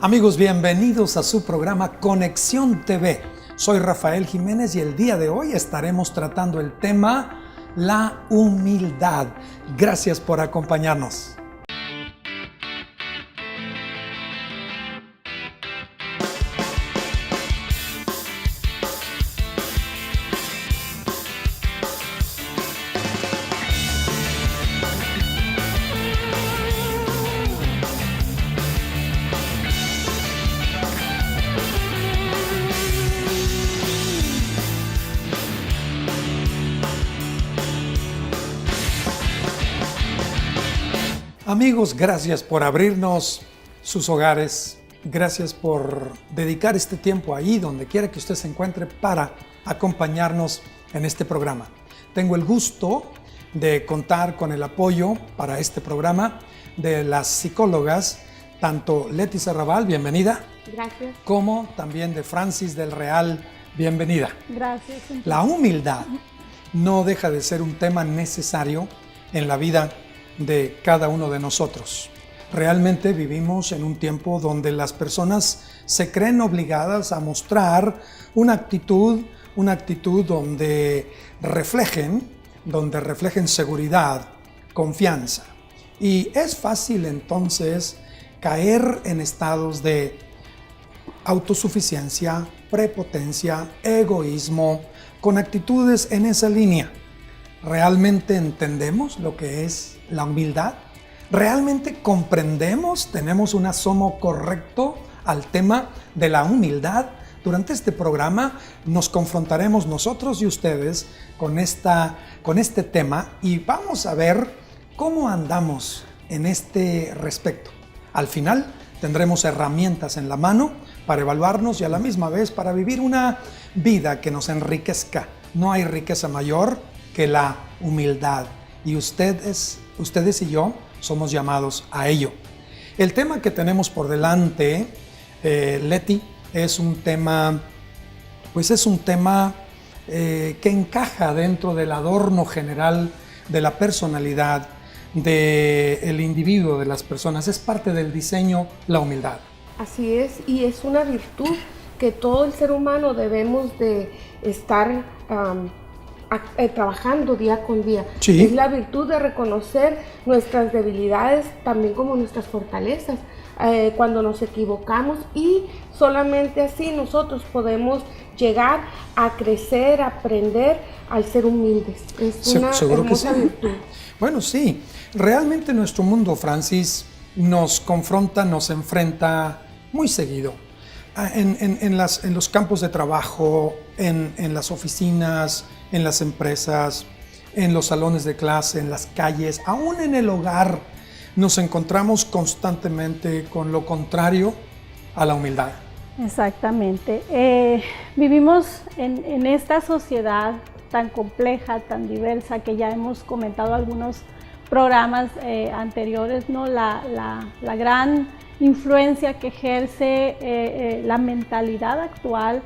Amigos, bienvenidos a su programa Conexión TV. Soy Rafael Jiménez y el día de hoy estaremos tratando el tema la humildad. Gracias por acompañarnos. Amigos, gracias por abrirnos sus hogares, gracias por dedicar este tiempo ahí donde quiera que usted se encuentre para acompañarnos en este programa. Tengo el gusto de contar con el apoyo para este programa de las psicólogas, tanto Leti Serrabal, bienvenida. Gracias. Como también de Francis del Real, bienvenida. Gracias. La humildad no deja de ser un tema necesario en la vida de cada uno de nosotros. Realmente vivimos en un tiempo donde las personas se creen obligadas a mostrar una actitud donde reflejen seguridad, confianza. Y es fácil entonces caer en estados de autosuficiencia, prepotencia, egoísmo, con actitudes en esa línea. ¿Realmente entendemos lo que es la humildad? ¿Realmente comprendemos, tenemos un asomo correcto al tema de la humildad? Durante este programa nos confrontaremos nosotros y ustedes con este tema y vamos a ver cómo andamos en este respecto. Al final tendremos herramientas en la mano para evaluarnos y a la misma vez para vivir una vida que nos enriquezca. No hay riqueza mayor que la humildad y ustedes y yo somos llamados a ello. El tema que tenemos por delante, Leti, es un tema que encaja dentro del adorno general de la personalidad del individuo, de las personas. Es parte del diseño, la humildad. Así es, y es una virtud que todo el ser humano debemos de estar trabajando día con día. Sí. Es la virtud de reconocer nuestras debilidades también como nuestras fortalezas cuando nos equivocamos, y solamente así nosotros podemos llegar a crecer, a aprender al ser humildes. Es una hermosa virtud. Bueno, sí, realmente nuestro mundo, Francis, nos confronta, nos enfrenta muy seguido. En los campos de trabajo, en las oficinas, en las empresas, en los salones de clase, en las calles, aún en el hogar, nos encontramos constantemente con lo contrario a la humildad. Exactamente. Vivimos en esta sociedad tan compleja, tan diversa, que ya hemos comentado algunos programas anteriores, ¿no? La gran influencia que ejerce la mentalidad actual.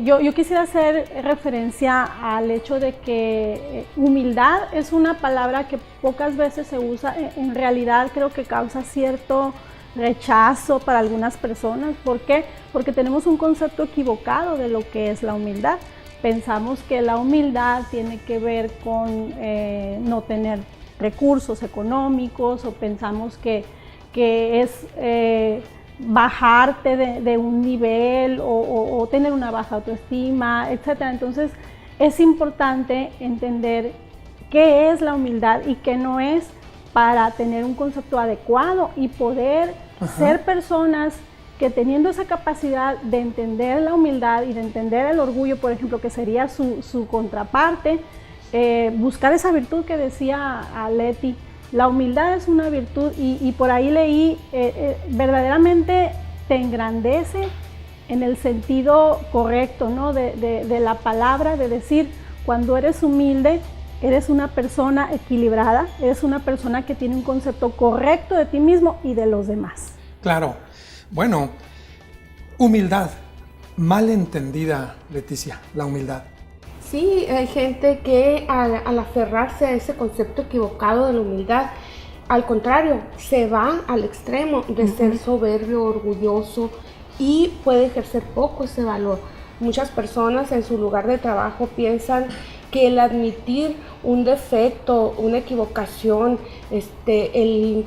Yo quisiera hacer referencia al hecho de que humildad es una palabra que pocas veces se usa. En realidad creo que causa cierto rechazo para algunas personas. ¿Por qué? Porque tenemos un concepto equivocado de lo que es la humildad. Pensamos que la humildad tiene que ver con no tener recursos económicos, o pensamos que es bajarte de un nivel o tener una baja autoestima, etc. Entonces es importante entender qué es la humildad y qué no es, para tener un concepto adecuado y poder ser personas que, teniendo esa capacidad de entender la humildad y de entender el orgullo, por ejemplo, que sería su contraparte, buscar esa virtud que decía a Leti. La humildad es una virtud y por ahí leí, verdaderamente te engrandece en el sentido correcto, ¿no? de la palabra, de decir, cuando eres humilde, eres una persona equilibrada, eres una persona que tiene un concepto correcto de ti mismo y de los demás. Claro. Bueno, humildad, mal entendida, Leticia, la humildad. Sí, hay gente que al aferrarse a ese concepto equivocado de la humildad, al contrario, se va al extremo de ser soberbio, orgulloso, y puede ejercer poco ese valor. Muchas personas en su lugar de trabajo piensan que el admitir un defecto, una equivocación,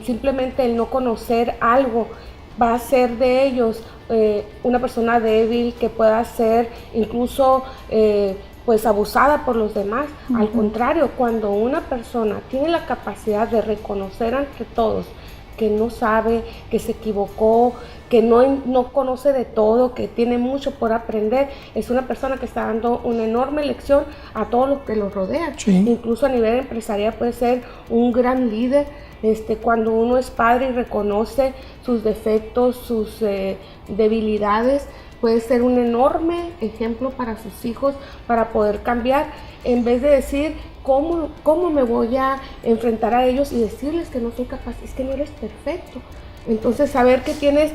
simplemente el no conocer algo va a hacer de ellos una persona débil, que pueda ser incluso pues abusada por los demás. Al contrario, cuando una persona tiene la capacidad de reconocer ante todos que no sabe, que se equivocó, que no conoce de todo, que tiene mucho por aprender, es una persona que está dando una enorme lección a todos los que lo rodean. Sí. Incluso a nivel empresarial puede ser un gran líder. Cuando uno es padre y reconoce sus defectos, sus debilidades, puede ser un enorme ejemplo para sus hijos, para poder cambiar, en vez de decir cómo me voy a enfrentar a ellos y decirles que no soy capaz. Es que no eres perfecto. Entonces, saber que tienes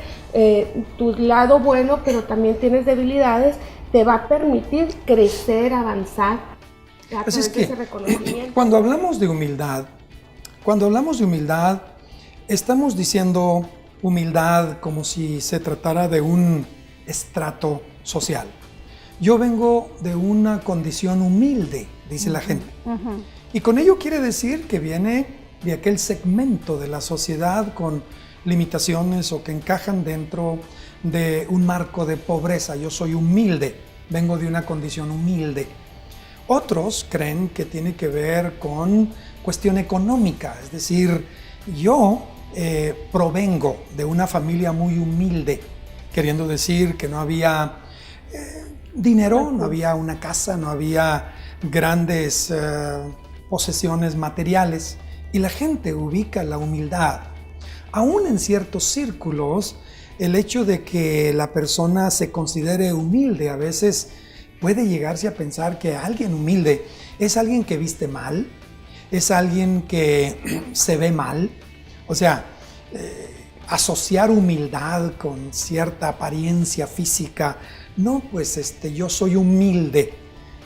tu lado bueno, pero también tienes debilidades, te va a permitir crecer, avanzar a Así es través de que, ese reconocimiento. cuando hablamos de humildad, estamos diciendo humildad como si se tratara de un estrato social. Yo vengo de una condición humilde, dice la gente. Y con ello quiere decir que viene de aquel segmento de la sociedad con limitaciones o que encajan dentro de un marco de pobreza. Yo soy humilde, vengo de una condición humilde. Otros creen que tiene que ver con cuestión económica, es decir, yo provengo de una familia muy humilde, queriendo decir que no había dinero, no había una casa, no había grandes posesiones materiales, y la gente ubica la humildad. Aún en ciertos círculos, el hecho de que la persona se considere humilde a veces puede llegarse a pensar que alguien humilde es alguien que viste mal, es alguien que se ve mal. O sea, asociar humildad con cierta apariencia física, no, pues yo soy humilde.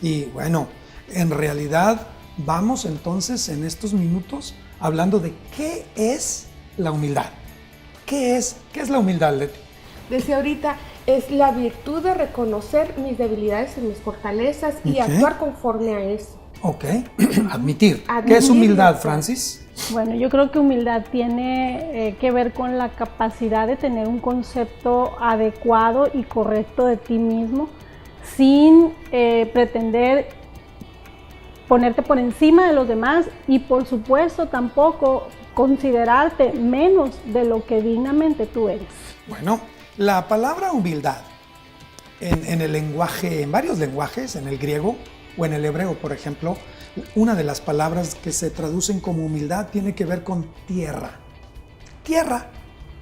Y bueno, en realidad vamos entonces en estos minutos hablando de qué es la humildad. ¿Qué es la humildad, Leti? Decía ahorita, es la virtud de reconocer mis debilidades y mis fortalezas y actuar conforme a eso. Ok, admitir. ¿Qué es humildad, Francis? Bueno, yo creo que humildad tiene que ver con la capacidad de tener un concepto adecuado y correcto de ti mismo, sin pretender ponerte por encima de los demás, y por supuesto tampoco considerarte menos de lo que dignamente tú eres. Bueno, la palabra humildad en el lenguaje, en varios lenguajes, en el griego o en el hebreo, por ejemplo, una de las palabras que se traducen como humildad tiene que ver con tierra. Tierra.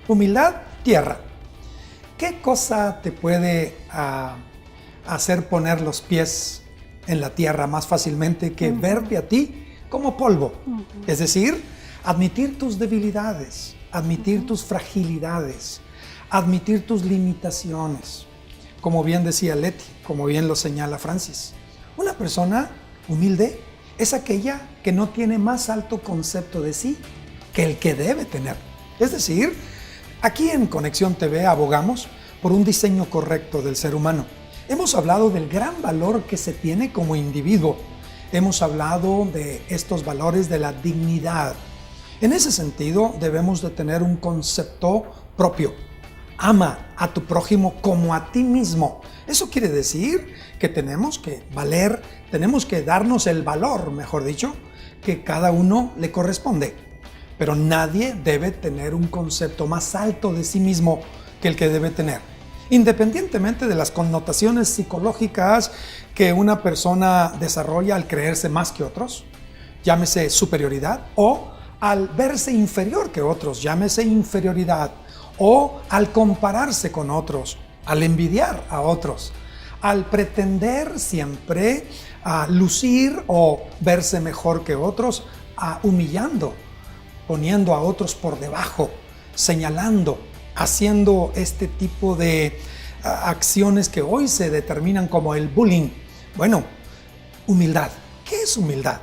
Humildad, tierra. ¿Qué cosa te puede hacer poner los pies en la tierra más fácilmente que verte a ti como polvo? Es decir, admitir tus debilidades, admitir tus fragilidades, admitir tus limitaciones. Como bien decía Leti, como bien lo señala Francis, una persona humilde es aquella que no tiene más alto concepto de sí que el que debe tener. Es decir, aquí en Conexión TV abogamos por un diseño correcto del ser humano. Hemos hablado del gran valor que se tiene como individuo. Hemos hablado de estos valores de la dignidad. En ese sentido, debemos de tener un concepto propio. Ama a tu prójimo como a ti mismo. Eso quiere decir que tenemos que valer, tenemos que darnos el valor, mejor dicho, que cada uno le corresponde. Pero nadie debe tener un concepto más alto de sí mismo que el que debe tener, independientemente de las connotaciones psicológicas que una persona desarrolla al creerse más que otros, llámese superioridad, o al verse inferior que otros, llámese inferioridad, o al compararse con otros, al envidiar a otros, al pretender siempre lucir o verse mejor que otros, humillando, poniendo a otros por debajo, señalando, haciendo este tipo de acciones que hoy se determinan como el bullying. Bueno, humildad. ¿Qué es humildad?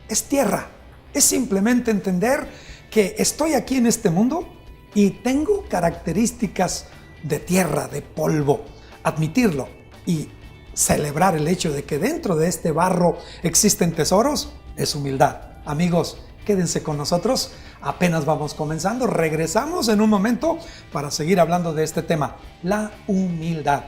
Es tierra. Es simplemente entender que estoy aquí en este mundo y tengo características de tierra, de polvo. Admitirlo y celebrar el hecho de que dentro de este barro existen tesoros es humildad. Amigos, quédense con nosotros, apenas vamos comenzando, regresamos en un momento para seguir hablando de este tema, la humildad.